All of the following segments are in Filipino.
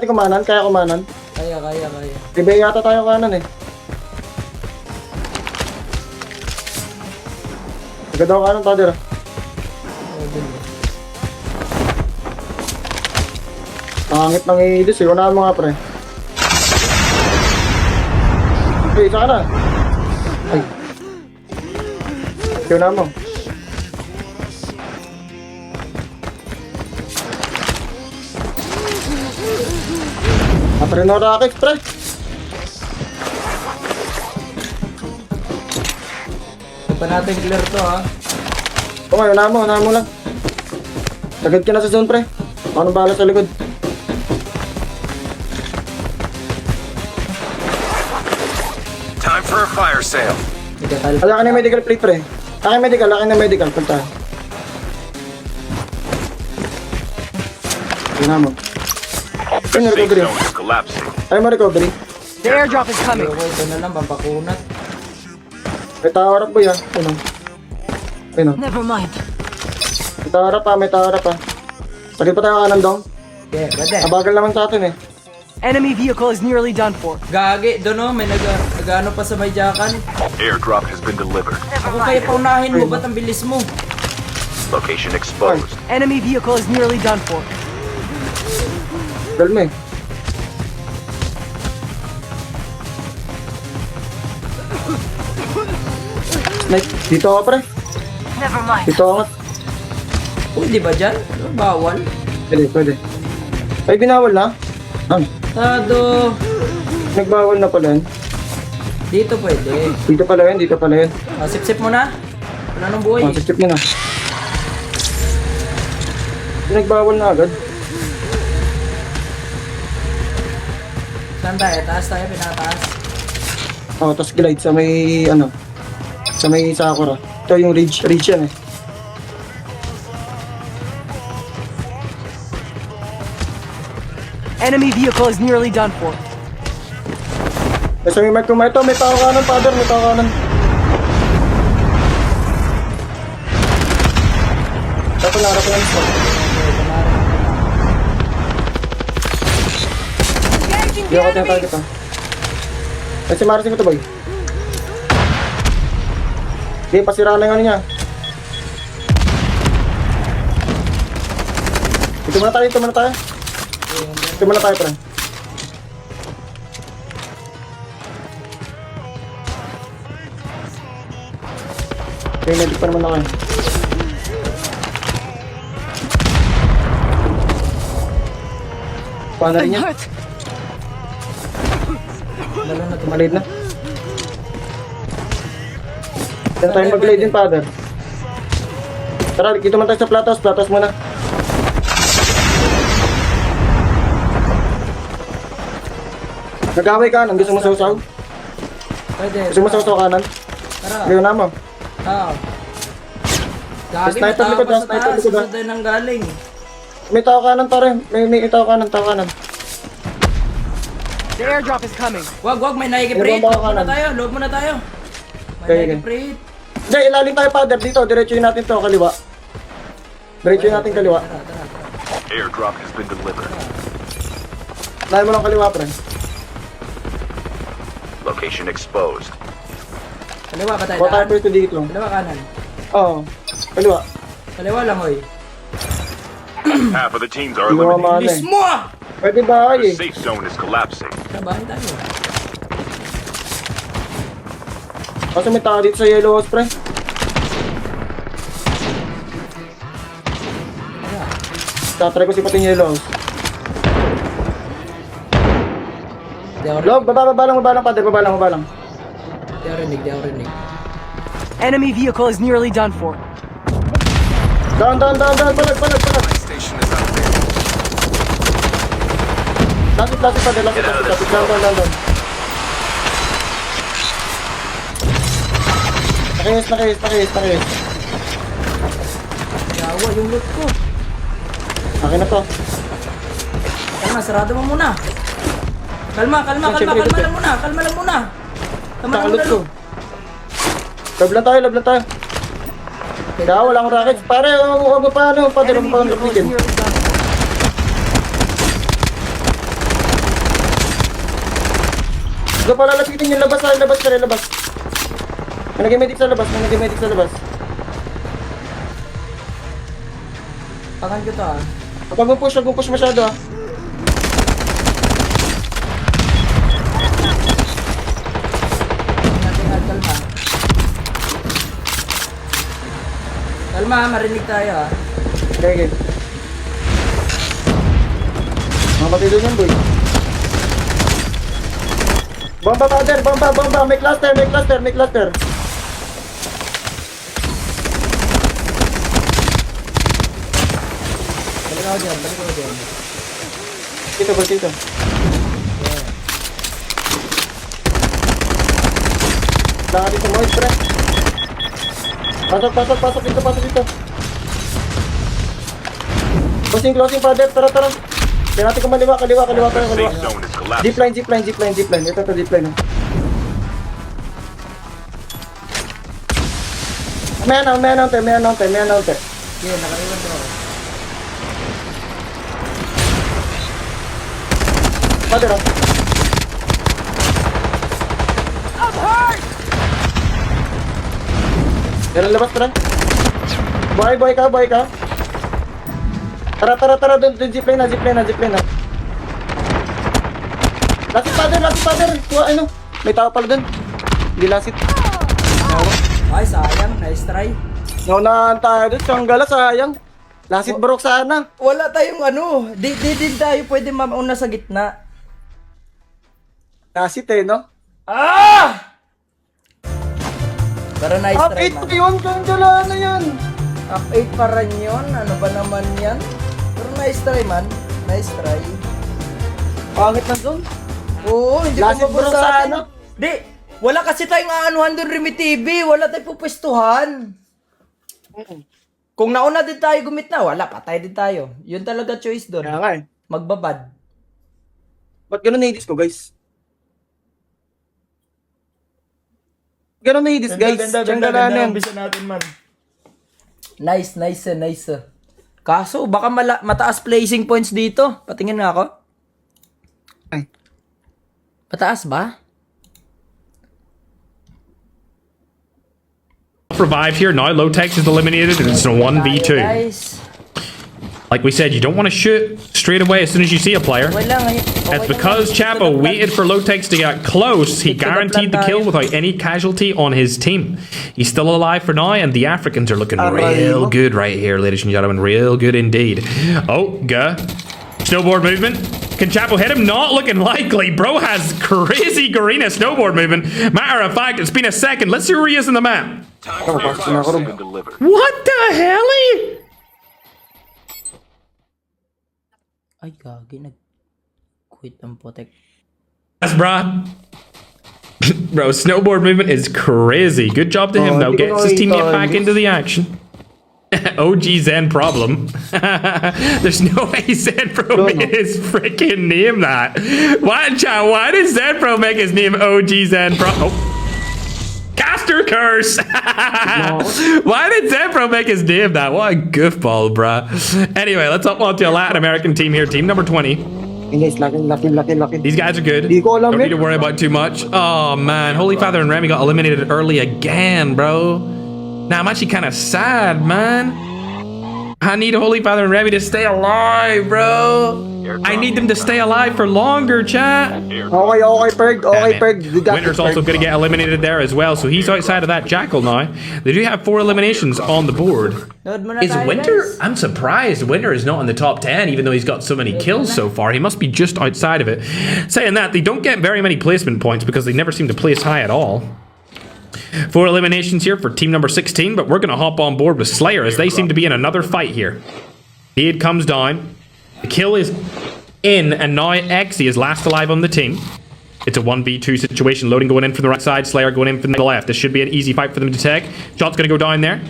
Kumanan, kaya kumanan. Kaya. Iba yata tayo kanan eh. Agad ako kanan, Father. Oh, dun eh. Pangit ng iidis eh. Unahan mo nga, pre. Okay, isa ka na. Ay. Okay, unahan mo. Pre, no rockets, pre. Hindi pa natin clear to ha. Okay, unahan mo lang. Sagad ka na sa zone, pre. Ako nang bahala sa likod. Time for a fire sale. Nagkakal. Ala ka na yung medical plate, pre. Akin na medical. Punta. Unahan mo. The Ayun, safe recovery. zone is collapsing. Ayaw mo recovery. The airdrop is coming. Okay, ito na lang, pampakunat. May tower up, boy, ah. Ayun, Ayun, Never mind. May tower up, May tower up, Sagad pa tayo kanan, dong. Okay, pwede. Abagal naman sa atin, eh. Enemy vehicle is nearly done for. Gagi, doon oh, may nag-ano pa sa may jakan. Airdrop has been delivered. Ako kaya paunahin mo, ba't ang bilis mo? Location exposed. Enemy vehicle is nearly done for. Galme. Snipe. Dito ako, pre. Never mind. Dito ako. Uy, di ba dyan? Bawal. Pwede. Ay, binawal na? Tado. Nagbawal na pala yun. Dito pwede. Dito pala yun. Sip-sip mo na. Wala nang buhay. Sip mo na. Nagbawal na agad. Saan tayo? Taas tayo, pinataas. Tapos glide sa may, sa may Sakura. Ito yung ridge yan, eh. Enemy vehicle is nearly done for. Kasi may mark ko, may tao kanan, Father, may tao kanan. Dapat larap ko lang ito. Hindi ako tinatarget, Ay, si Marcy ko ito, boy. Hindi, pasira na yung ano niya. Ito muna tayo, pre. Okay, medic pa naman ako, Paano rin niya? Lalo na Tumalid na. Diyan tayo mag-glide din, Father. Tara, dito man tayo sa platos muna. Nag-away kanan, gusto mo sausaw? Pwede. Gusto mo sausaw kanan? Tara. Ngayon na mo. Gagi, may Sniper tao likod, pa sa sniper taas. likod, Saan tayo nang galing? May tao kanan, pare. May tao kanan. The airdrop is coming. Wag, may naikiprit. Meron ba kanan? Loob muna tayo. May Okay. naikiprit. Hindi, ilalim tayo, Father. Dito, diretsuhin natin to, kaliwa. Diretsuhin natin kaliwa. Tara. Airdrop has been delivered. Lahat mo lang kaliwa, pre. Location exposed. Kaliwa ba tayo Kuha tayo daan? pre ito dito. Kaliwa kanan. Oo. Kaliwa. Kaliwa lang, oy. Half of the teams are Hindi mo eliminated. mamana, Bilis eh. mo ah! Pwede ba, The eh? safe zone is collapsing. Trabahin tayo. Kasi may tao dito sa yellow house, pre. Tatry ko si pati yung yellow house. Di ako Log, baba lang, Father. Baba lang. rinig. Enemy vehicle is nearly done for. Down. Palag. Station is out there. Lapit, Father. Lapit. Down. Nakayos. Yawa yung loot ko. Akin na to. Kalma, sarado mo muna. Kalma lang muna. Nakalot ko. Love lang tayo. Kaya wala akong rockets. Pare, huwag mo pa, Father. Huwag mo pa Enemy vehicle is lapitin. nearly done for. Ito pala lapitin yung labas ha, labas ka rin, labas. May nag-medic sa labas, may nag-medic sa labas. Pakan ko to ah. Huwag mong push masyado ha. Kalma. Kalma, marinig tayo ah. Okay. Mamatay doon yan, boy. Bomba, father! Bomba! May cluster! Balik ako dyan. Dito, boy, dito. Saka dito, Moise, pre. Pasok dito. Closing, father. Tara. Kaya natin kumaliwa, kaliwa. Safe zone is collapsing. Zipline. Ito, zipline. May announce. Yeah, nakaiwan to. Father, oh. Meron labas, tara. Buhay ka. Tara, doon zipline na. Lasit, father. Ano? May tao pala doon. Hindi lasit. Ay, sayang. Nice try. Naunahan tayo doon. Sanggala, sayang. Lasit barok sana. Wala tayong ano. Di din tayo pwede mauna sa gitna. Lasit no? Pero nice Up try 8 man. pa yun. Sanggala na yan. Up 8 pa rin yun. Ano ba naman yan? Pero nice try man. Nice try. Pangit na doon. Oo, hindi Lasit ko mabasa bro, sa ano? Di, wala kasi tayong aanuhan doon Remy TV. Wala tayong pupwestuhan. Kung nauna din tayo gumitna, wala, patay din tayo. Yun talaga choice doon. Kaya nga Magbabad. Ba't ganun na-hidis ko, guys? Ganun na-hidis, guys. Sanggala na yan. natin man. Nice. Kaso, baka mataas placing points dito. Patingin nga ako. Ay. Mataas ba? Revive here. Now Lotex is eliminated and it's a 1v2. Guys. Like we said, you don't want to shoot straight away as soon as you see a player. Okay lang. That's because Chapo waited for Lotex to get close. He guaranteed the kill without any casualty on his team. He's still alive for now, and the Africans are looking real good right here, ladies and gentlemen. Real good indeed. Oh, snowboard movement. Can Chapo hit him? Not looking likely. Bro has crazy Garena snowboard movement. Matter of fact, it's been a second. Let's see where he is in the map. Timestamps are set and delivered. What the hell? Ay, gagi. Nag-quit ang protect. Yes, bruh. Bro, snowboard movement is crazy. Good job to him, though. Gets his teammate back into the action. OG Zen problem. There's no way Zen Pro made his freaking name that. Why did Zen Pro make his name OG Zen Pro? Oh. Caster curse! Why did Zen Pro make his name that? What a goofball, bruh. Anyway, let's up on to a Latin American team here. Team number 20. Guys, laki. These guys are good. Di ko alam Don't eh. need to worry about too much. Oh, man. Holy Father and Remy got eliminated early again, bro. Now, I'm actually kind of sad, man. I need Holy Father and Remy to stay alive, bro. I need them to stay alive for longer, chat. Okay, Perg. You got Winter's it, also Perg. going to get eliminated there as well, so he's outside of that Jackal now. They do have 4 eliminations on the board. Nood muna Is tayo, Winter? guys. I'm surprised Winter is not in the top 10, even though he's got so many kills so far. He must be just outside of it. Saying that, they don't get very many placement points because they never seem to place high at all. 4 eliminations here for team number 16, but we're going to hop on board with Slayer as they seem to be in another fight here. Nade comes down. The kill is in, and now Exy is last alive on the team. It's a 1v2 situation. Loading going in from the right side, Slayer going in from the left. This should be an easy fight for them to take. Shot's going to go down there.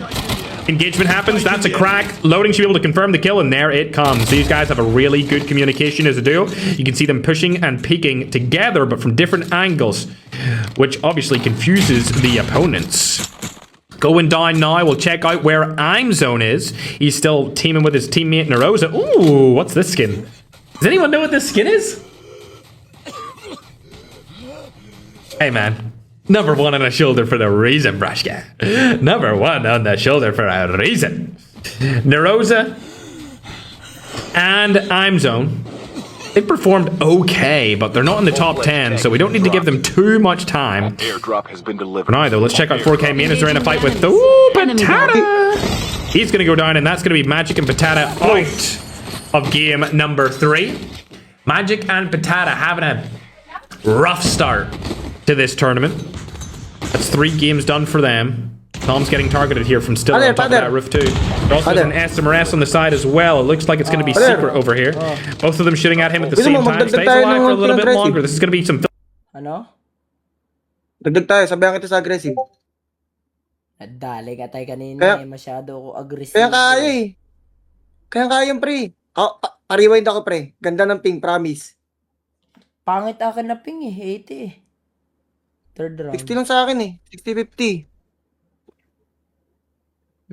Engagement happens. That's a crack. Loading should be able to confirm the kill, and there it comes. These guys have a really good communication as a duo. You can see them pushing and peeking together, but from different angles, which obviously confuses the opponents. Going down now, we'll check out where ImZone is. He's still teaming with his teammate Narosa. Ooh, what's this skin? Does anyone know what this skin is? Hey, man. Number one on the shoulder for a reason, Brushka. Number one on the shoulder for a reason. Neroza and ImZone. They performed okay, but they're not in the top 10, so we don't need to give them too much time. Airdrop has been delivered. For now, though, let's check out 4K Minas. They're in a fight with Patata. He's going to go down, and that's going to be Magic and Patata out of game number 3. Magic and Patata having a rough start to this tournament. That's 3 games done for them. Tom's getting targeted here from still on top of that roof too. There also has an SMRS on the side as well. It looks like it's going to be Secret over here. Both of them shooting at him at the same time. Stays alive for a little bit longer. This is going to be some... Ano? Dagdag tayo, sabihan kita sa aggressive. Nadali ka tayo kanina Kaya- masyado ako aggressive. Kaya kaya eh. Kaya kaya yung pre. Pa-rewind ako pre. Ganda ng ping, promise. Pangit akin na ping eh, 80 eh. Third round. 60 lang sa akin eh. 60-50.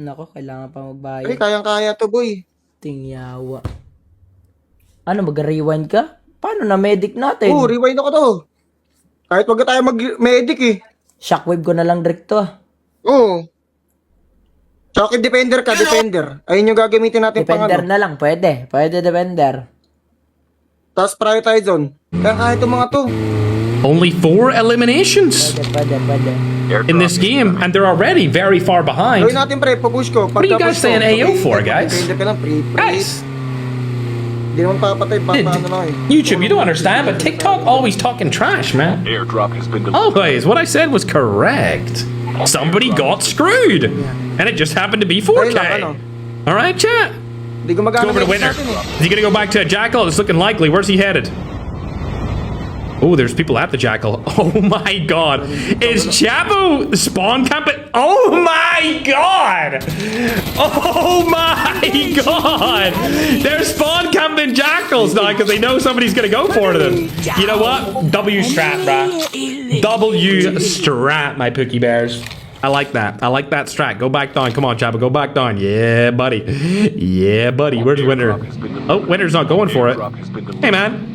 Nako, kailangan pa Pre, magbayad. kayang-kaya to boy. Tingyawa. Ano, mag-rewind ka? Paano na medic natin? Oo, rewind ako to. Kahit wag na tayo mag-medic eh. Shockwave ko na lang direct to ah. Oo. Tsaka defender ka, defender. Ayun yung gagamitin natin pang Defender ano. na lang, pwede. Pwede defender. Tapos prioritize zone. Kaya kaya itong mga to. Only 4 eliminations Pwede. in this game, and they're already very far behind. Gawin natin pre, papush ko. What are you guys saying AO for, guys? Defender ka lang, pre. Guys, Hindi naman papatay, papaano lang eh. YouTube, you don't understand, but TikTok always talking trash, man. Airdrop has been delivered. Always, what I said was correct. Somebody got screwed, and it just happened to be 4K. All right, chat. Hindi ko Go magana over to Winner. Is he gonna go back to Jackal? It's looking likely. Where's he headed? Oh, there's people at the Jackal. Oh my god. Is Chapo spawn camping? Oh my god! Oh my god! They're spawn camping Jackals now because they know somebody's gonna go for them. You know what? W strat, bruh. W strat, my Pookie Bears. I like that. I like that strat. Go back down. Come on, Chapo. Go back down. Yeah, buddy. Yeah, buddy. Where's Winner? Oh, Winner's not going for it. Hey, man.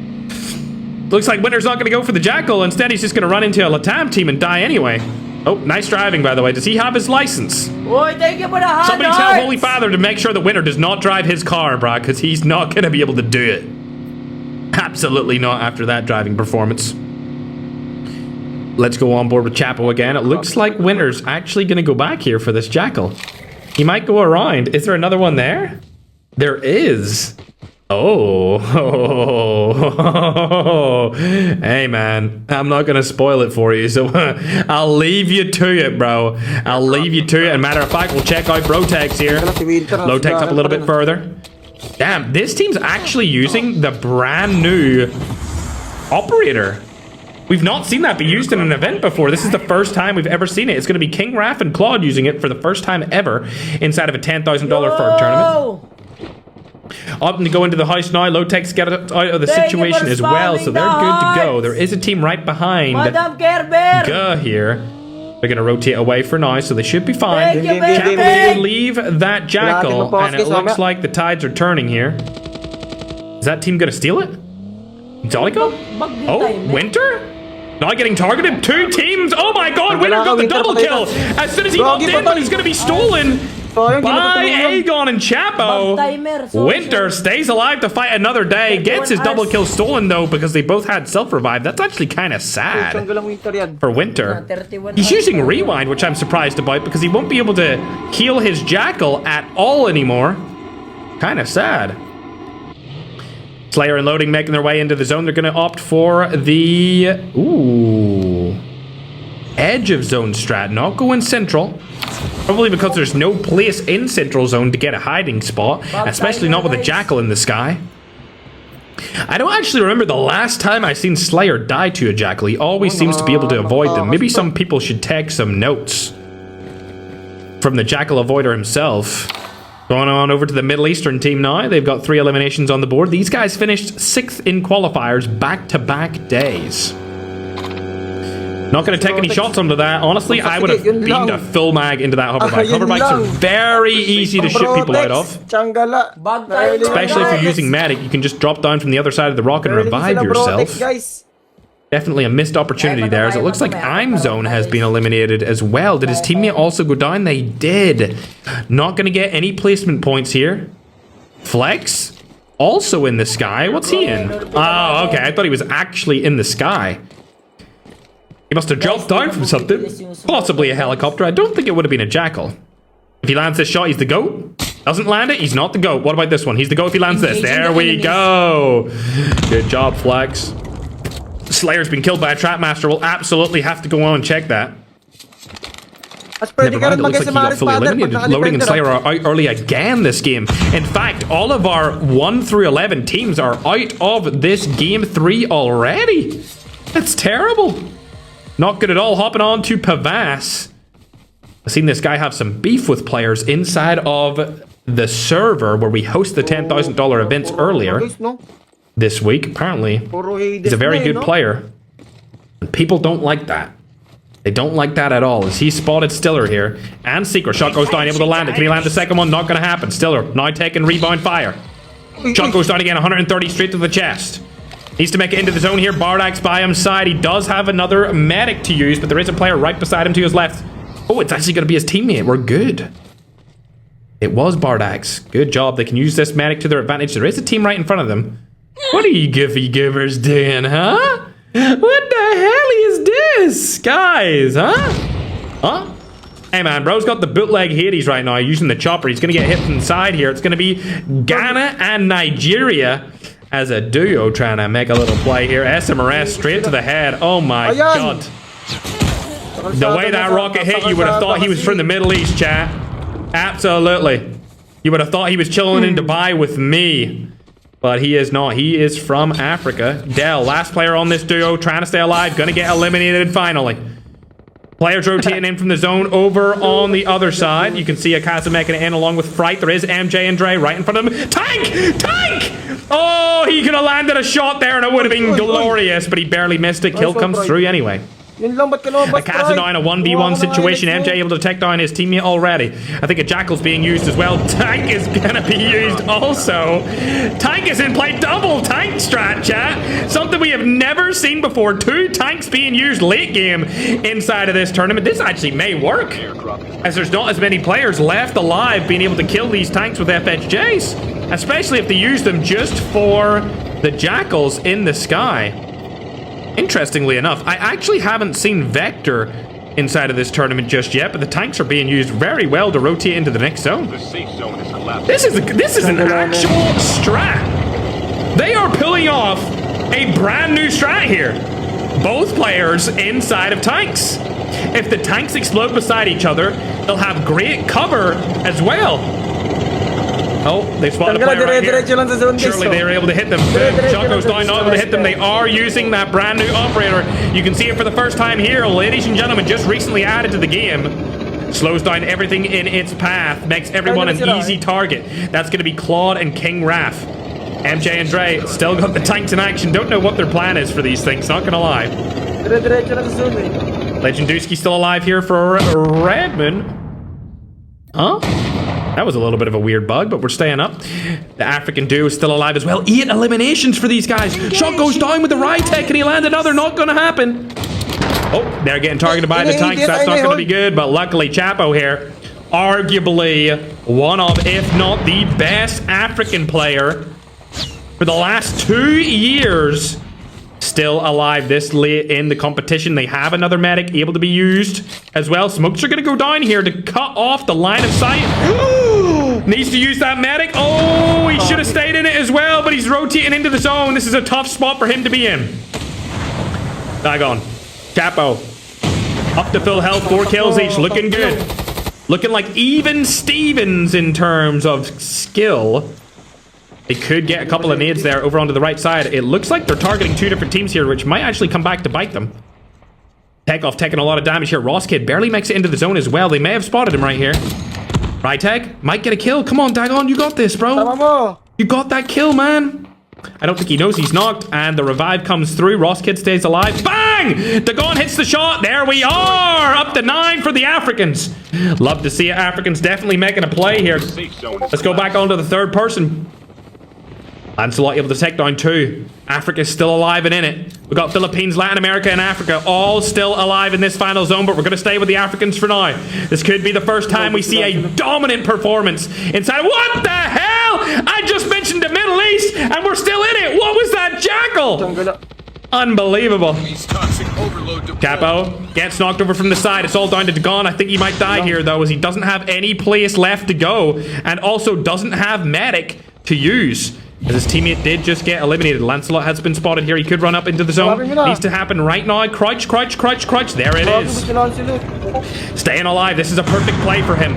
Looks like Winner's not going to go for the Jackal. Instead, he's just going to run into a Latam team and die anyway. Oh, nice driving, by the way. Does he have his license? Uy, thank you for the hot Somebody tell Holy Father to make sure that Winner does not drive his car, brah, because he's not going to be able to do it. Absolutely not after that driving performance. Let's go on board with Chapo again. It looks like Winner's actually going to go back here for this Jackal. He might go around. Is there another one there? There is. Oh. Hey, man. I'm not going to spoil it for you, so I'll leave you to it, bro. I'll leave you to it. And matter of fact, we'll check out Brotex here. Low-Tech's up a little bit further. Damn, this team's actually using the brand new operator. We've not seen that be used in an event before. This is the first time we've ever seen it. It's going to be King Raph and Claude using it for the first time ever inside of a $10,000 for a tournament. Opting to go into the house now. Low-Tech's get out of the situation as well, so they're good to go. There is a team right behind Madam Kerber! Guh here. They're going to rotate away for now, so they should be fine. Thank you, Chapo baby! will leave that Jackal, and it looks like the tides are turning here. Is that team going to steal it? Dolico? Oh, Winter? Not getting targeted. 2 teams. Oh my god, Winter got the double kill. As soon as he walked in, but he's going to be stolen by Aegon and Chapo. Winter stays alive to fight another day. Gets his double kill stolen though because they both had self-revive. That's actually kind of sad for Winter. He's using Rewind, which I'm surprised about because he won't be able to heal his Jackal at all anymore. Kind of sad. Slayer and Loading making their way into the zone. They're going to opt for the edge of zone strat, not go in central. Probably because there's no place in central zone to get a hiding spot, especially not with a Jackal in the sky. I don't actually remember the last time I seen Slayer die to a Jackal. He always seems to be able to avoid them. Maybe some people should take some notes from the Jackal avoider himself. Going on over to the Middle Eastern team now. They've got 3 eliminations on the board. These guys finished 6th in qualifiers back-to-back days. Not going to take any shots onto that. Honestly, I would have beamed a full mag into that hoverbike. Hoverbikes are very easy to shoot people out of. Especially if you're using medic, you can just drop down from the other side of the rock and revive yourself. Definitely a missed opportunity there, as it looks like I'm Zone has been eliminated as well. Did his teammate also go down? They did. Not going to get any placement points here. Flex, also in the sky. What's he in? Oh, okay. I thought he was actually in the sky. He must have dropped down from something. Possibly a helicopter. I don't think it would have been a Jackal. If he lands this shot, he's the GOAT. Doesn't land it, he's not the GOAT. What about this one? He's the GOAT if he lands this. There we go. Good job, Flex. Slayer's been killed by a Trapmaster. We'll absolutely have to go on and check that. Mas pwede Never ka mind, rin it looks like he got mag-SMRS fully father pag eliminated. Loading and naka-defender. Slayer are out early again this game. In fact, all of our 1 through 11 teams are out of this game 3 already. That's terrible. Not good at all. Hopping on to Pavas. I've seen this guy have some beef with players inside of the server where we host the $10,000 events earlier Guys, no? this week. Apparently, Puro Hades he's a very na eh, good no? player. And people don't like that. They don't like that at all. As he spotted Stiller here. And Secret. Shot goes down, able to land it. Can he land the second one? Not going to happen. Stiller now taking rebound fire. Shot goes down again, 130 straight to the chest. Needs to make it into the zone here. Bardax by his side. He does have another medic to use, but there is a player right beside him to his left. Oh, it's actually going to be his teammate. We're good. It was Bardax. Good job. They can use this medic to their advantage. There is a team right in front of them. What are you Giffy Givers doing, huh? What the hell is this, guys, huh? Huh? Hey, man, bro's got the bootleg Hades right now using the chopper. He's going to get hit from the side here. It's going to be Ghana and Nigeria as a duo trying to make a little play here. SMRS straight to the head. Oh, my God. The way that rocket hit, you would have thought he was from the Middle East, chat. Absolutely. You would have thought he was chilling in Dubai with me. But he is not. He is from Africa. Dell, last player on this duo, trying to stay alive. Gonna get eliminated finally. Players rotating in from the zone over on the other side. You can see Akaza making it in along with Fright. There is MJ and Dre right in front of him. Tank! Tank! Oh, he could have landed a shot there and it would have been glorious, but he barely missed it. Kill comes through anyway. Yun lang, ba't ka lumabas, Akaza now in a 1v1 situation. MJ able to take down his teammate already. I think a Jackal's being used as well. Tank is gonna be used also. Tank is in play. Double tank strat, chat. Something we have never seen before. 2 tanks being used late game inside of this tournament. This actually may work, as there's not as many players left alive being able to kill these tanks with FHJs. Especially if they use them just for the Jackals in the sky. Interestingly enough, I actually haven't seen Vector inside of this tournament just yet, but the tanks are being used very well to rotate into the next zone. The safe zone is collapsing. This is an actual strat. They are pulling off a brand new strat here. Both players inside of tanks. If the tanks explode beside each other, they'll have great cover as well. Oh, they spotted a player right here. Surely they were able to hit them. Shot goes down, not able to hit them. They are using that brand new operator. You can see it for the first time here, ladies and gentlemen, just recently added to the game. Slows down everything in its path, makes everyone an easy target. That's going to be Claude and King Raph. MJ and Dre still got the tanks in action. Don't know what their plan is for these things, not going to lie. Legenduski still alive here for Redmond. Huh? That was a little bit of a weird bug, but we're staying up. The African duo is still alive as well. 8 eliminations for these guys. Shot goes down with the Rytech, and he lands another. Not going to happen. Oh, they're getting targeted by the tanks. That's not going to be good, but luckily Chapo here, arguably one of, if not the best African player for the last 2 years, still alive this late in the competition. They have another medic able to be used as well. Smokes are going to go down here to cut off the line of sight. Needs to use that medic. Oh, he should have stayed in it as well, but he's rotating into the zone. This is a tough spot for him to be in. Dagon. Chapo. Up to full health, 4 kills each. Looking good. Looking like even Stevens in terms of skill. They could get a couple of nades there over onto the right side. It looks like they're targeting 2 different teams here, which might actually come back to bite them. Takeoff taking a lot of damage here. Ross Kid barely makes it into the zone as well. They may have spotted him right here. Rytech might get a kill. Come on, Dagon, you got this, bro. You got that kill, man. I don't think he knows he's knocked, and the revive comes through. Ross Kid stays alive. Bang! Dagon hits the shot. There we are. Up to 9 for the Africans. Love to see it. Africans definitely making a play here. Let's go back onto the third person. Lancelot able to take down 2. Africa's still alive and in it. We've got Philippines, Latin America, and Africa all still alive in this final zone, but we're going to stay with the Africans for now. This could be the first time we see a dominant performance inside. What the hell? I just mentioned the Middle East, and we're still in it. What was that, Jackal? Unbelievable. Capo gets knocked over from the side. It's all down to Dagon. I think he might die here, though, as he doesn't have any place left to go, and also doesn't have medic to use. As his teammate did just get eliminated. Lancelot has been spotted here. He could run up into the zone. Needs to happen right now. Crouch, crouch, crouch, crouch. There it is. Staying alive. This is a perfect play for him.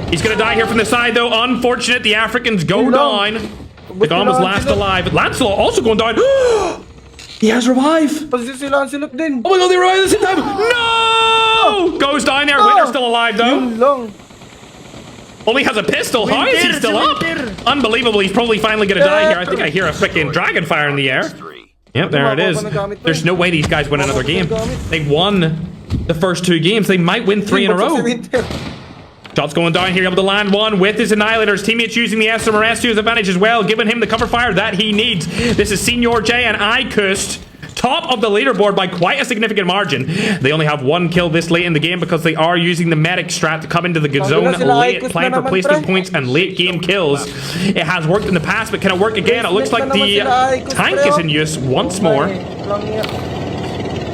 He's going to die here from the side, though. Unfortunate. The Africans go down. Dagon was last alive. Lancelot also going down. He has revive. Oh my god, they revived at the same time. No! Goes down there. Winter's still alive, though. Only has a pistol. How is he still up? Unbelievable. He's probably finally going to die here. I think I hear a freaking dragon fire in the air. Yep, there it is. There's no way these guys win another game. They won the first 2 games. They might win 3 in a row. Shots going down here, able to land one with his Annihilators. Teammates using the SMRS to his advantage as well, giving him the cover fire that he needs. This is Senior J and Icust, top of the leaderboard by quite a significant margin. They only have 1 kill this late in the game because they are using the medic strat to come into the good zone late, playing for placement points and late game kills. It has worked in the past, but can it work again? It looks like the tank is in use once more.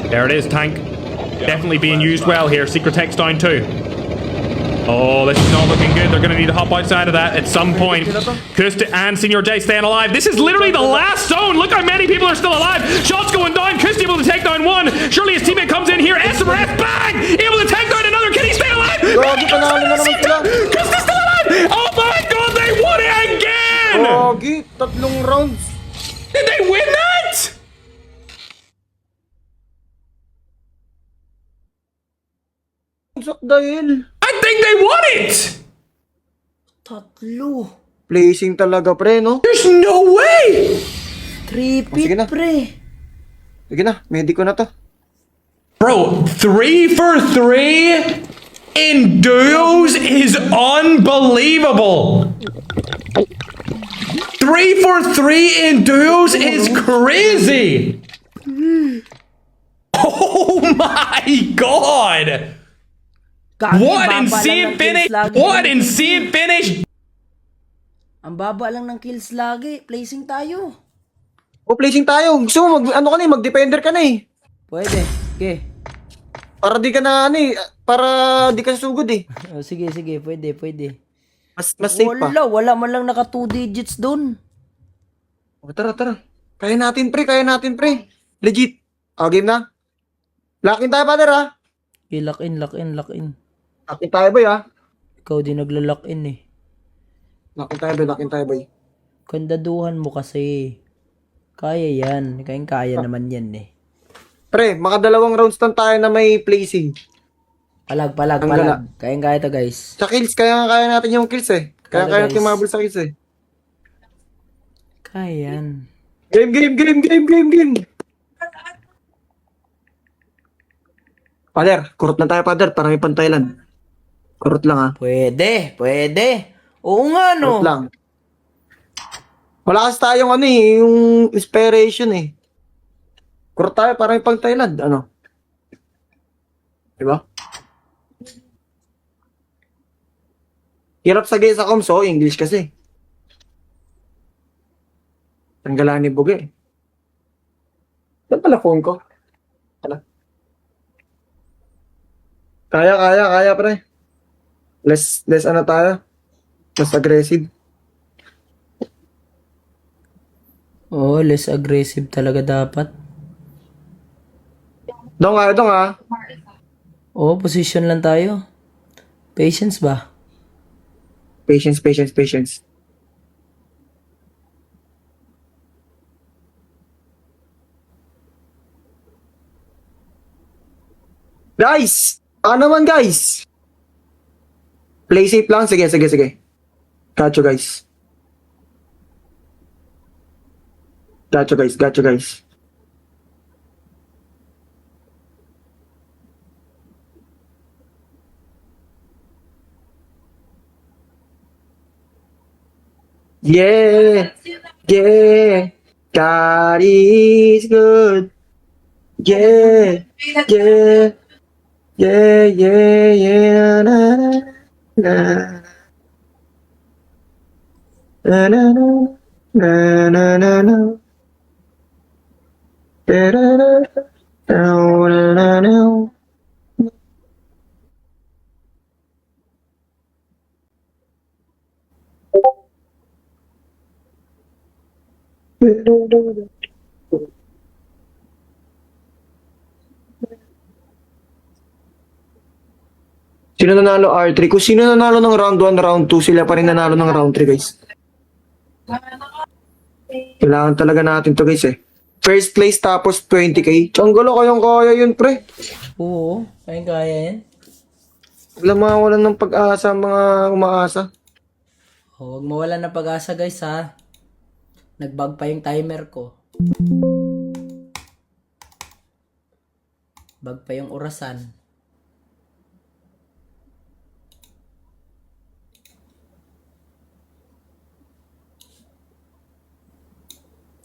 There it is, tank. Definitely being used well here. Secret Tech's down 2. Oh, this is not looking good. They're going to need to hop outside of that at some point. Kust and Senior J staying alive. This is literally the last zone. Look how many people are still alive. Shots going down. Kust able to take down 1. Surely his teammate comes in here. SMRF, bang! Able to take down another. Can he stay alive? Kust is still alive. Oh my god, they won it again! Tatlong rounds. Did they win that? Dahil I think they won it! Tatlo. placing talaga, pre, no? There's no way! 3 sige na. pre. Sige na, medico na to. Bro, 3 for 3 in duos is unbelievable. 3 for 3 in duos is crazy. Oh my god! What insane finish! What insane finish! Ang baba lang ng kills lagi. Placing tayo. O, placing tayo. Gusto mo, mag-defender ka na eh. Pwede. Okay. Para di ka na, para di ka sugod eh. Oh, sige. Pwede. Mas safe pa. Wala man lang naka 2 digits dun. O, tara. Kaya natin, pre. Legit. O, game na. Lock in tayo, father, ha? Okay, lock in. Lock in tayo, boy, ha? Ikaw din nagla-lock in eh. Lock in tayo, boy. Kandaduhan mo kasi. Kaya yan. Kaya naman yan eh. Pre, makadalawang rounds lang tayo na may placing. Palag. Gala. Kaya to guys. Sa kills, kaya natin yung kills eh. Kaya natin mabul sa kills eh. Kaya yan. Game. Father, kurot lang tayo, father, para may pantaylan. Kurot lang, ha? Pwede. Oo nga, no? Kurot lang. Wala kasi tayong yung inspiration eh. Kurot tayo para may pantaylan. Ano? Diba? Hirap sagay sa comms, English kasi. Tanggalan ni Buge. Saan pala phone ko? Kaya, pre. Less ano tayo? Less aggressive. Oo, less aggressive talaga dapat. Dong ha. Oo, position lang tayo. Patience ba? Patience. Guys! Ano naman, guys? Play safe lang. Sige. Got you, guys. Yeah! Yeah, God is good. Yeah, yeah, yeah, yeah, yeah, na, na, na, na, na, na, na, na, na. Da, da, da, da, da, da, da. Sino nanalo R3? Kung sino nanalo ng round 1, round 2, sila pa rin nanalo ng round 3, guys. Kailangan talaga natin to, guys, eh. First place tapos 20k. Tiyanggulo, kayang-kaya yun, pre. Oo, kaya yan. Wala mawalan ng pag-asa ang mga umaasa. Huwag mawalan ng pag-asa guys ha. Nagbag pa yung timer ko. Bag pa yung orasan.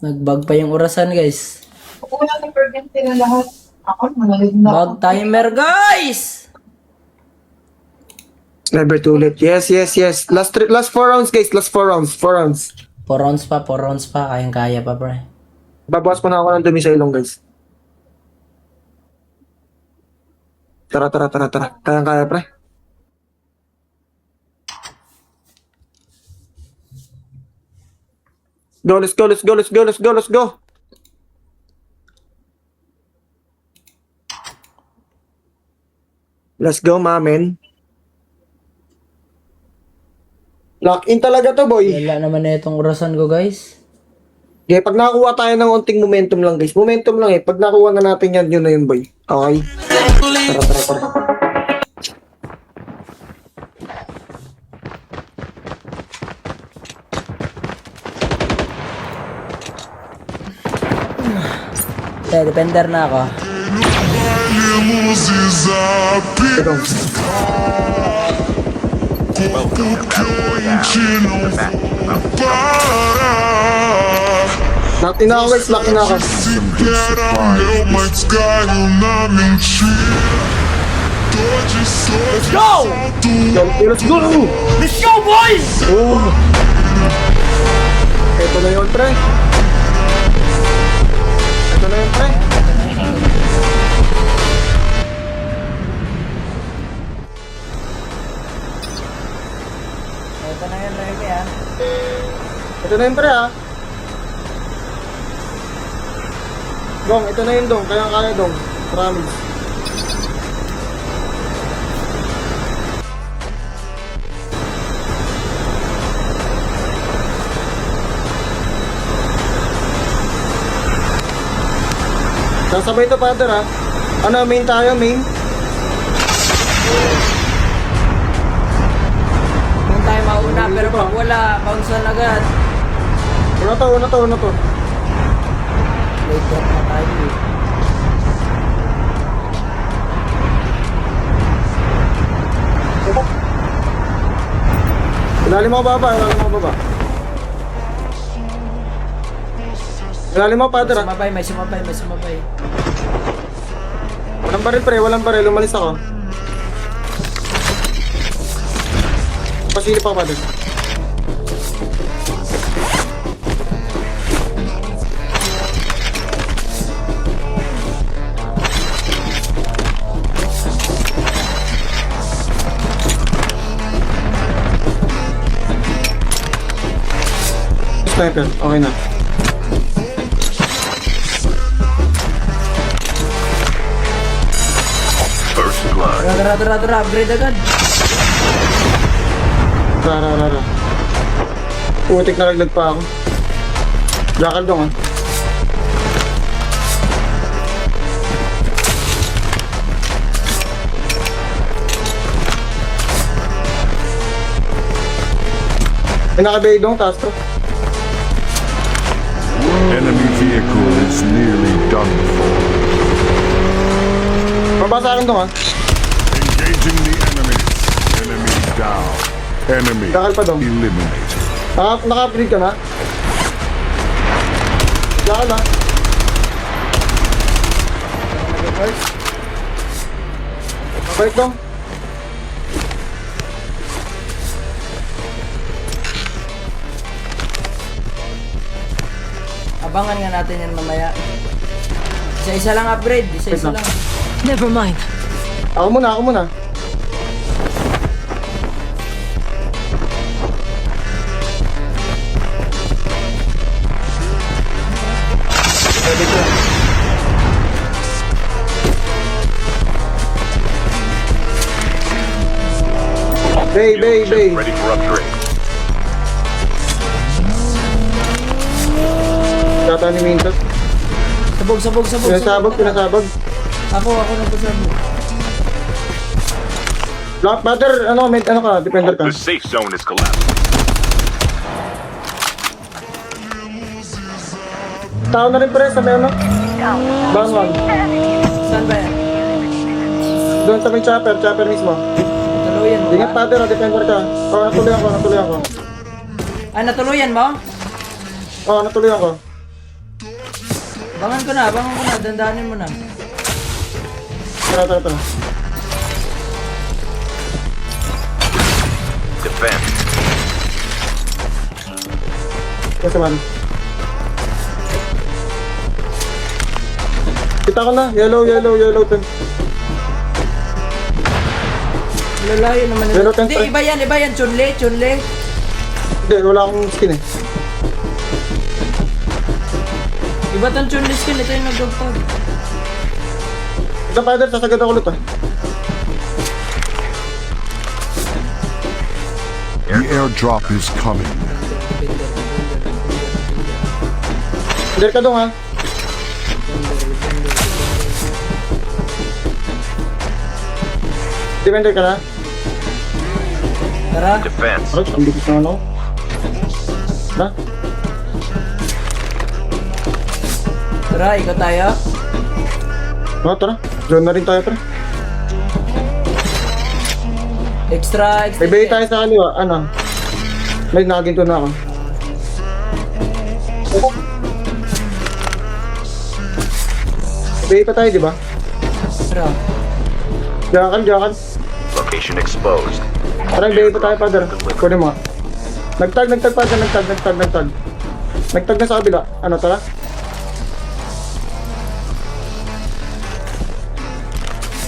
Nagbag pa yung orasan guys. Wala na pergente na lahat. Ako, manalig na ako. Bag timer guys! Never too late. Yes, yes, yes. Last 4 rounds, guys. Last 4 rounds. 4 rounds. 4 rounds pa. Kayang-kaya pa pre. Babawas ko na ako ng dumi sa ilong, guys. Tara. Kayang-kaya, pre. Go, let's go. Let's go, mamen. Lock in talaga to, boy. Wala naman na itong orasan ko guys. Okay, pag nakakuha tayo ng unting momentum lang, guys. Momentum lang eh. Pag nakuha na natin yan, yun na yun, boy. Okay? Tara. Defender na ako. Ito. Lock in na ako, guys. Lock in na ako. Let's go! Let's go! Let's go boys! Oh. Ito na yun, pre. Ito na yan, Remy ha. Ito na yun, pre, ha. Dong, ito na yun, Dong. Kaya, Dong. Promise. Sasabay ito, father, ha. Ano, main tayo, main? Kung tayo mauna, pero pag wala, bounce agad. Una to. Late up na tayo eh. Ilalim mo baba. Ilalim mo, father, ha. May sumabay. Walang baril, pre. Umalis ako. Pasilip ako, father. Sniper, okay na. First blood. Tara, upgrade agad. Tara. Putik na laglag pa ako. Jackal dong, ha. Pinakabay dong, taas to. Enemy vehicle is nearly done for. Mabasa akin dong, ha. Engaging the enemy. Enemy down. Enemy Jackal pa dong. eliminated. Naka-upgrade ka na? Yan ah. Bait dong. Abangan nga natin yan mamaya. Isa-isa lang upgrade. Isa-isa lang. Never mind. Ako muna. Bay. Ready for upgrade. Tata ni Mintos. Sabog. Pinasabog. Ako nagpasabog. Black Butter, ano ka, defender ka. The safe zone is collapsed. Tao na rin pre sa may ano. Bangon. Saan ba yan? Doon sa may chopper mismo. Natuluyan mo Ingat ba? Butter, defender ka. Natuloyan ko. Ah, natuluyan mo? Natuloyan ko. Bangan ko na. Dandanin mo na. Tara. Defend. Kasi man. Kita ko na, yellow. Lalayo naman Pero nila. Hindi, iba yan. Chunle. Hindi, wala akong skin eh. Iba tong chunle skin. Ito yung nagdagtag. Ito Butter, sasagad ako ulit ah. The airdrop is coming. Hindi ka doon ha. Defender ka na. Tara. Defense. Aros, ang bilis naman ako. Na? Tara, ikaw tayo. Tara. Zone na rin tayo pre. Extra. May bay tayo sa kaliwa, ano? May naginto na ako. May bay pa tayo, di ba? Tara. Jakan. Location exposed. Parang bay pa tayo, Father. Kunin mo. Nagtag, Father. Nagtag. Nagtag na sa kabila. Ano, tara?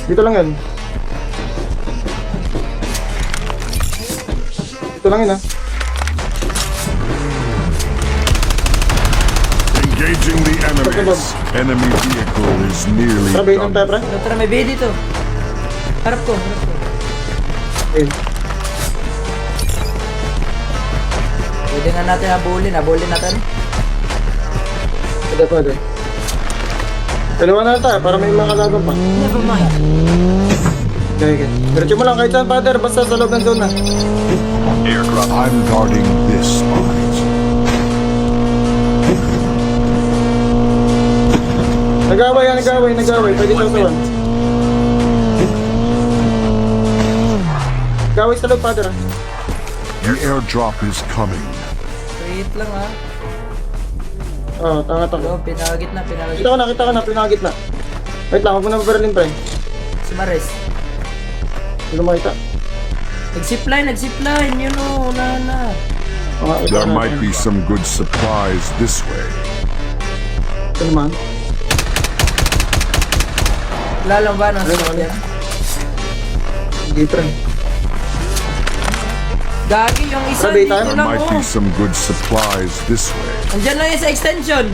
Dito lang yan. Dito lang yun, ha? Engaging the enemies. Enemy vehicle is nearly Tara, bay lang tayo, done. pre. Tara, may bay dito. Harap ko. Okay. Pwede nga natin habulin natin. Pwede. Dalawa na tayo, para may mga kalaban pa. Never mind. Okay. Diretso mo lang kahit saan, Father. Basta sa loob ng zone na. Airdrop. I'm guarding this spot. Nag-away. Pwede sa usawan. Nag-away sa loob, Father, ha? The airdrop is coming. Wait lang ha. Tanga. Oh, pinagit na. Kita ko na, pinagit na. Wait lang, huwag mo na mabaralin, pre. Si Maris. Hindi mo makita. Nag-zipline. Yun o, na. There might be some good supplies this way. Ito naman. Wala lang ba nang Ano? yan? Hindi, pre. Gagi, yung isa Sabi dito tayo? There lang might oh. be some good supplies this way. Andyan lang yan sa extension.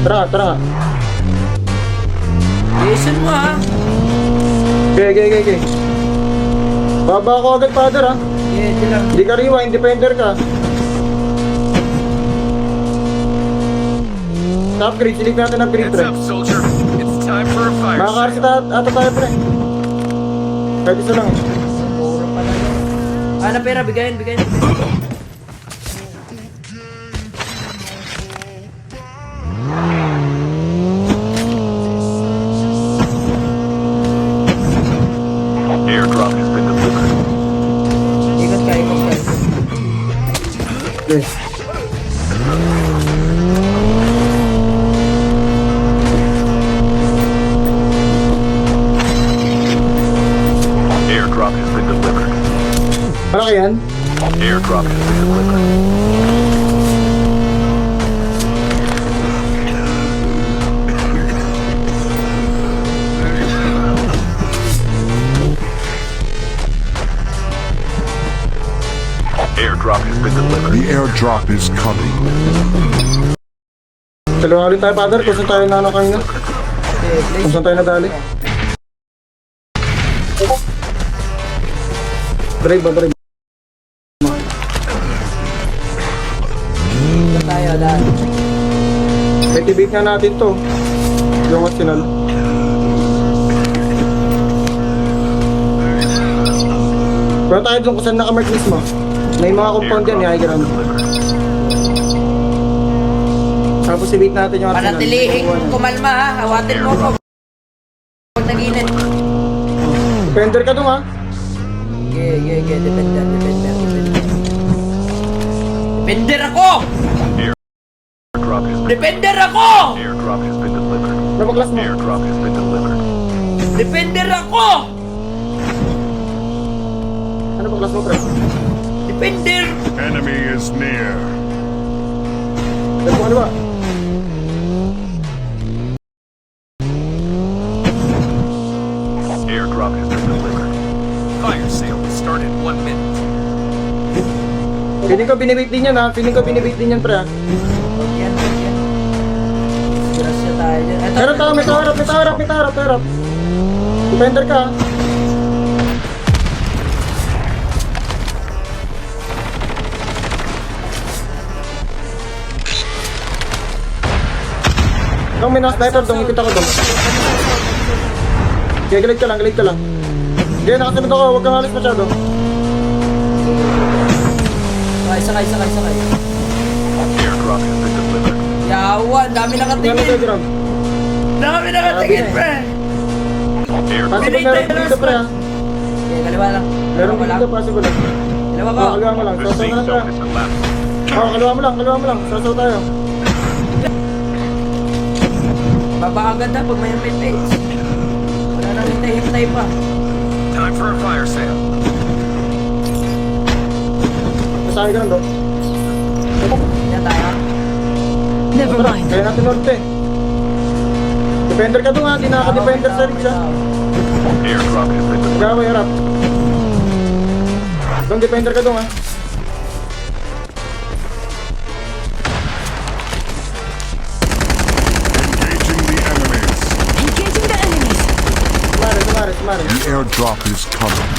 Tara. Listen mo ha. Okay. Baba ako agad, Father, ha? Hindi lang. Hindi ka rewind, defender ka. Sa upgrade, silig natin upgrade, pre. soldier. It's time for a fire. Makakarsita ata tayo, pre. Kahit isa lang. Mura pala yun. Na pera, bigayin. Airdrop has been delivered. Ikot ka. Okay. yan. Airdrop has been delivered. Airdrop has been delivered. The airdrop is coming. Dalawa ulit tayo, Father. Kung saan tayo na kanina. Okay, Kung place. saan tayo nadali. Brave ba, brave? Dito tayo, dahil. Activate nga natin to. Yung arsenal. Pero tayo dun kung saan nakamark mismo. May mga compound yan, high ground. Tapos i-beat natin yung arsenal. Panatilihin kumalma ha, hawatin mo ko. Huwag naginit. Defender ka dun ha. Okay, defender. Defender ako! Airdrop has been Defender ako! Airdrop has been delivered. Napaklas mo. Airdrop has been delivered. Defender ako! Ano pa class mo, pre? Defender! Enemy is near. Dito ano ba? Airdrop has been delivered. Fire sale will start in 1 minute. Feeling ko binibait din yan ha. Feeling ko binibait din yan, pre ha. Huwag yan. Grasya tayo dyan. Ito, Meron tao, may taharap. Defender ka ha. Kung may naka-sniper dong, ikita ko dong. Okay, galit ka lang. Okay, nakasunod ako, huwag kang alis masyado. Sakay. Airdrop has been delivered. Yawa, dami Tingnan mo nakatingin. tayo, Jerome. Dami nakatingin, pre. Airdrop Possible meron dito, pre ha. Okay, kaliwa lang. Meron Kaliwa dito, possible lang. Kaliwa Oh, ko. kaliwa mo lang. The Sasaw safe na lang tayo. zone is collapsed. Oh, kaliwa mo lang. Sasaw tayo. Baba agad ha pag may face. Wala nang hintay pa. Time for a fire sale. Masahe ka lang dong. Yan tayo. Never mind. Kaya natin norte. Defender ka doon ha. Di nakaka-defender sa rig siya. Airdrop has been delivered. Gaway harap. Dong defender ka doon ha. Engaging the enemies. Engaging the enemies. Sumari. The airdrop is coming.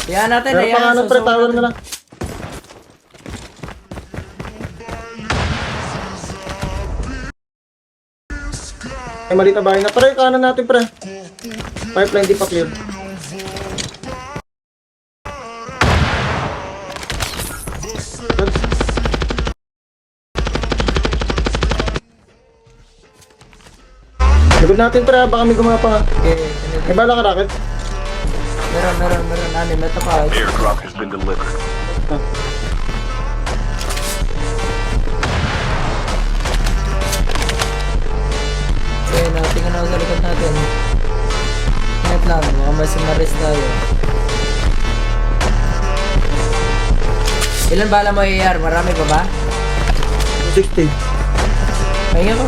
Yan natin. Meron pa nga ng pre, tower na lang. Ay, maliit na bahay na. Pre, kanan natin pre. Pipeline di pa clear. Likod natin pre, baka may gumawa pa nga. Okay. May bala ka rocket? Meron. Anim. Ito pa. Airdrop has been delivered. Okay, tingnan ako sa likod natin. Ingat lang. Baka may sumaris tayo. Ilan bala mo AR? Marami pa ba? 60. Pahinga ko.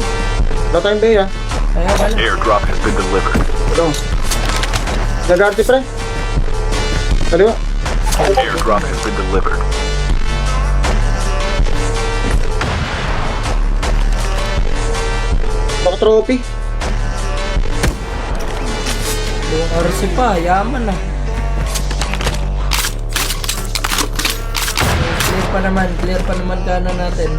Wala tayong bay ha. Pahinga bala. Airdrop has been delivered. Ito. Nag-arty pre. Kaliwa. Airdrop has been delivered. Baka trophy. Yung RC pa. Yaman ah. Clear pa naman kanan natin.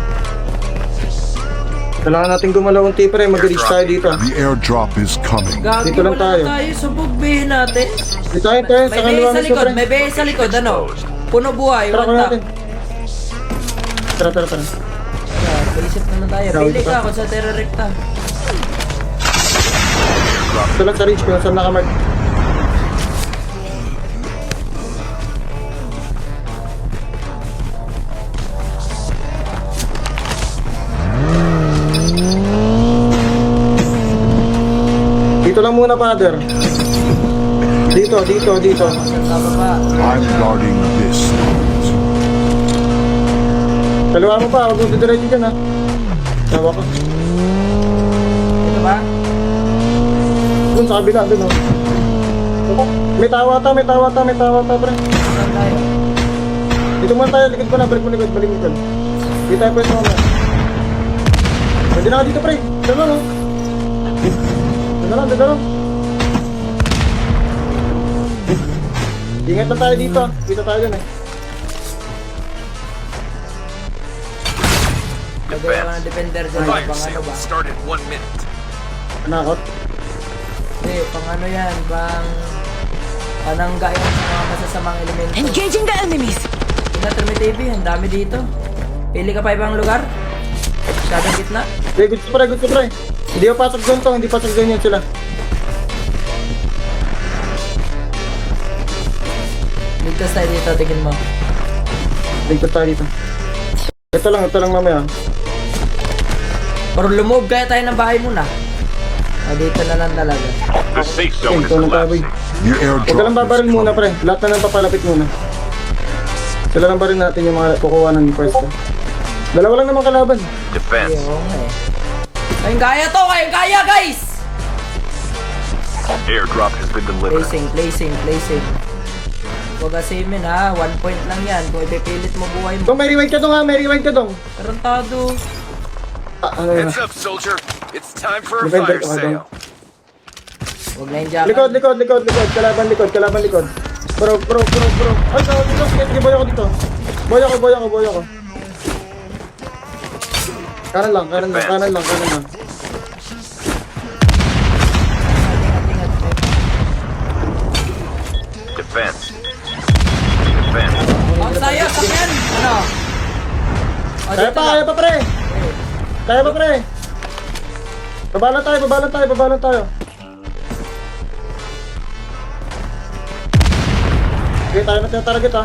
Kailangan natin gumalaw ang tipre. Mag-reach tayo dito. The airdrop is coming. Gagi, Dito lang wala tayo. na tayo sa bugbihin natin. Dito tayo pre. Sa May kaliwa base sa mismo likod, pre. may base sa likod, ano? Puno buhay, Tara ko one tap. natin. Tara. Balisip naman tayo. Rawid Pili pa. ka kung sa Terra Recta. Ito lang sa reach kung saan nakamark. Dito lang muna, Father. Dito. Sa baba. I'm guarding this spot. Kaliwa mo pa, huwag mo didiretso dyan ha. Tawa ko. Dito ba? Dun sa kabila, dun oh. May tawa ta, pre. Saan tayo? Dito muna tayo, likod mo na, balik mo likod. Dito tayo pwesto mo. Pwede na ka dito, pre. Dito lang, oh. Dito lang. Ingat lang tayo dito. Dito tayo dun eh. Lagay ako ng defender dyan. Fire Pang ano sale ba? will start in 1 minute. Nakakot. Hindi, pang ano yan. Panangga yan sa mga masasamang elemento. Engaging the enemies. Tinatrami TV, ang dami dito. Pili ka pa ibang lugar. Masyadong gitna. Okay, gusto pre. Hindi pa pasok zone to, hindi pasok zone yan sila. Ligtas tayo dito, tingin mo. Ligtas tayo dito. Ito lang mamaya. Pero lumoob kaya tayo ng bahay muna. Dito na lang talaga. The safe Okay, zone is ito na tayo. collapsing. Your Huwag ka lang airdrop babaril is muna, coming. pre. Lahat na lang papalapit muna. Sila lang baril natin yung mga kukuha ng pwesto. Dalawa lang naman kalaban. Defense. Oo nga eh. Kayong kaya guys! Airdrop has been delivered. Placing. Huwag asimin ha, 1 point lang yan. Kung ipipilit mo buhay mo. Dong, may rewind ka dong. Tarantado. Ano yun? Heads up, soldier. It's time for a Defender fire ka, Dong. sale. Huwag na yung jacket. Likod. Kalaban likod. Bro. Ay, sige, boy ako dito. Boy ako. Kanan lang. Defense. Ang sayo, sakyan! Ano? O, Kaya dito pa, lang. pre. Babalan tayo. Okay, tayo na tinatarget ha.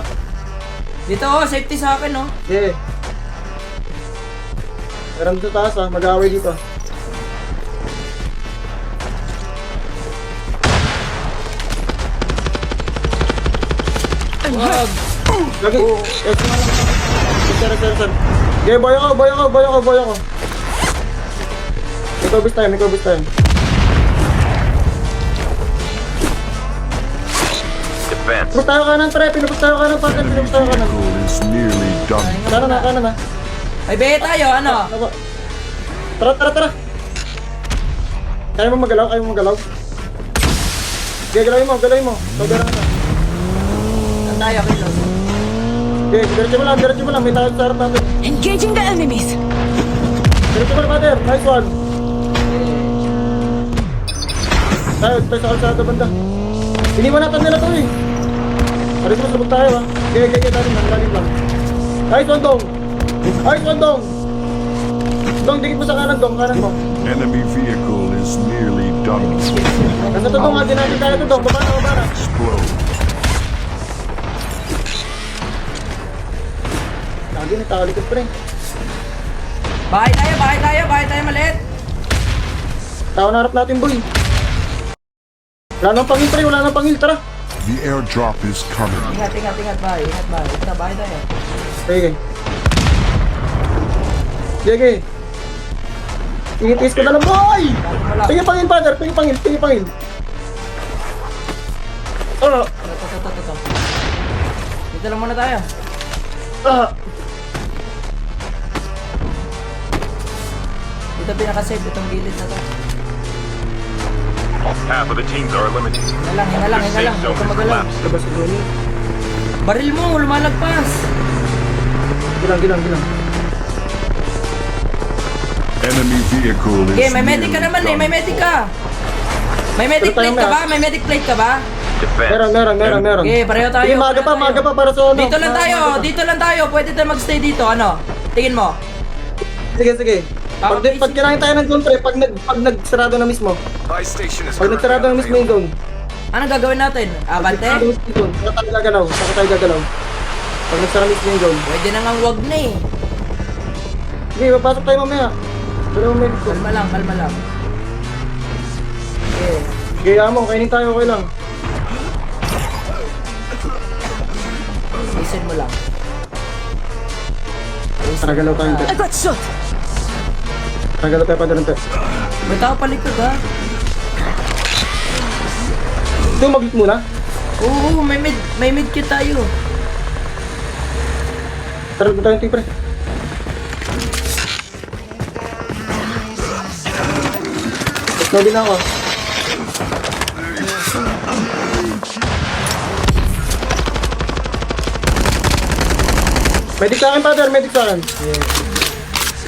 Dito oh, safety sa akin oh. Yeah. Meron dito taas ha, mag-aaway dito. Wag. Lagi. Sir. Okay, boy ako. May kobis tayo. Defense. Pinupos tayo kanan, pre. Pinupos tayo kanan. Vehicle is nearly done. Kanan na. May behe tayo, ano? Ako. Tara. Kaya mo magalaw? Okay, galawin mo. Pagdarang na. Saan tayo, Kilos? Okay, diretso mo lang. May tayo sa harap natin. Engaging the enemies. Diretso mo lang, brother. Nice one. Tayo sa kalsada banda. Iniwan natin nila to eh. Aris mo, sabog tayo ha. Okay, dalim lang. Nice one, Dong. Dong, dikit mo sa kanan mo. Enemy vehicle is nearly done for. Nasa to, Dong, natin tayo to, Dong. Baba na. Explode. Lagi, nagkakalikot pre. Bahay tayo, maliit. Tao na harap natin, boy. Wala nang pangil, tara. The airdrop is coming. Ingat, bahay. Ito na, bahay tayo. Sige. Ingitis ko na lang, boy! Wala. Pingi pangil, father. Pingi pangil. Ito. Dito lang muna tayo. Dito pinaka-safe, itong gilid na to. Half of the teams are eliminated. Hinga lang. The safe Huwag zone ka is magalaw. collapsing. Labas ko doon. Baril mo, lumalagpas. Gilang. Enemy vehicle is Okay, may medic ka naman eh, may medic ka. May medic Pero tayo plate ka may- ba? May medic plate ka ba? Defense. Meron. Okay, pareho tayo. Sige, maaga pa para sa ano. Dito lang tayo. Pwede tayo magstay dito. Ano? Tingin mo. Sige. Pag kinain tayo ng zone, pre, pag nagsarado na mismo. Buy station is Pag currently nagsarado na mismo yung unavailable. zone. Anong gagawin natin? Abante? Nagsarado mismo yung zone. Saka tayo gagalaw. Pag nagsarado mismo yung zone. Pwede na ngang wag na eh. Sige, papasok tayo mamaya. Pero may dito. Kalma lang. Okay. Sige, amo, kainin tayo, okay lang. Ayusin mo lang. Nagalaw tayo, te. I got shot! Nagalaw tayo pa doon, te. May tao palikod ha. Ito, mag-hit muna. Oo, may mid kit tayo. Tara, doon tayo, te, pre. Snow din ako. Medic sa akin, father. Medic sa akin.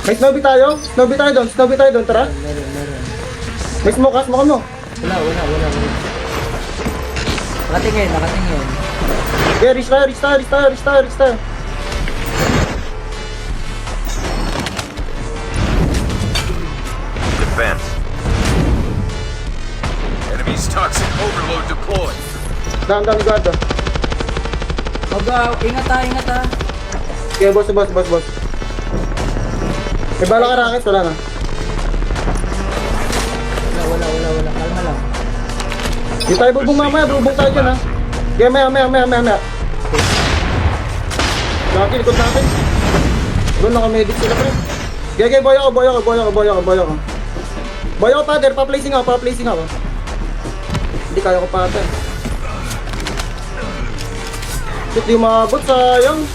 May snowbee tayo. Snowbee tayo doon. Snowbee tayo doon. Tara. Meron. May smoke ha. Smoke mo. Wala. Nakatingin. Okay, reach tayo. Defense. Enemy's toxic overload deployed. Dami guarda. Ingat ha. Okay, boss. May bala ka racket. Wala na. Wala. Kalma lang. Di tayo bubong mamaya. Bubong tayo dyan ha. Okay, maya. Laki, likod natin. Doon naka-medic sila, pre. Okay, boy ako. Boy ako, father. Pa-placing ako. Hindi kaya ko patay. Shit, di umabot. Sayang.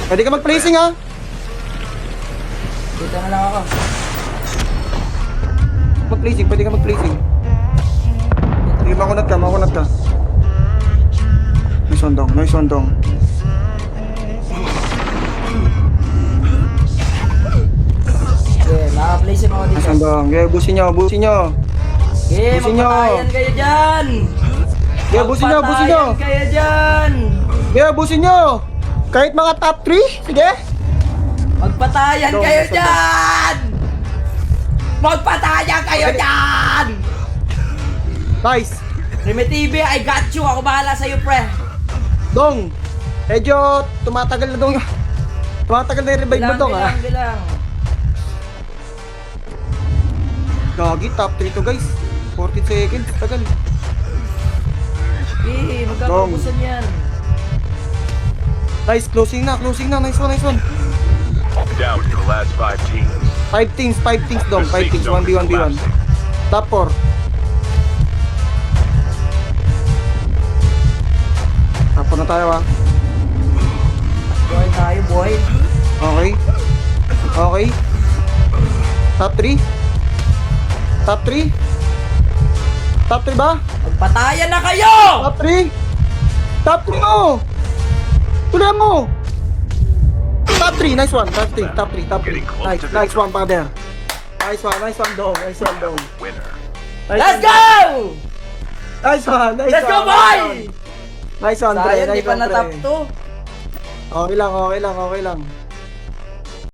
Pwede ka mag-placing ha. Dito na lang ako. Pwede ka mag-placing. Sige, makunat ka. Nice one, dong. Okay, naka-placing ako dito. Nice one, dong. Okay, busin nyo. Okay, Busin nyo. magpatayan kayo dyan. Okay, busin nyo. Magpatayan kayo dyan. Okay, busin nyo. Kahit mga top 3, sige. Magpatayan kayo dyan. Nice. Primitivi, I got you. Ako bahala sa'yo, pre. Dong, medyo tumatagal na dong. Tumatagal na yung revive mo dong ha. Bilang. Gagi, top 3 to guys. 14 seconds, tagal. Okay, magkakabusan yan. Nice, closing na. Nice one. Down to the last 5 teams. 5 things dong, 5 things. 1v1v1. Top 4. Top 4 na tayo ha. Boy tayo, boy. Okay. Top 3 ba? Magpatayan na kayo! Top 3 mo! Tuloy mo! Top 3, nice one. Top 3. Nice one, father. Nice one, dog. Winner. Let's go! Nice one. Let's go, boy! Nice one, pre. Sayang, di pa na top 2. Okay lang.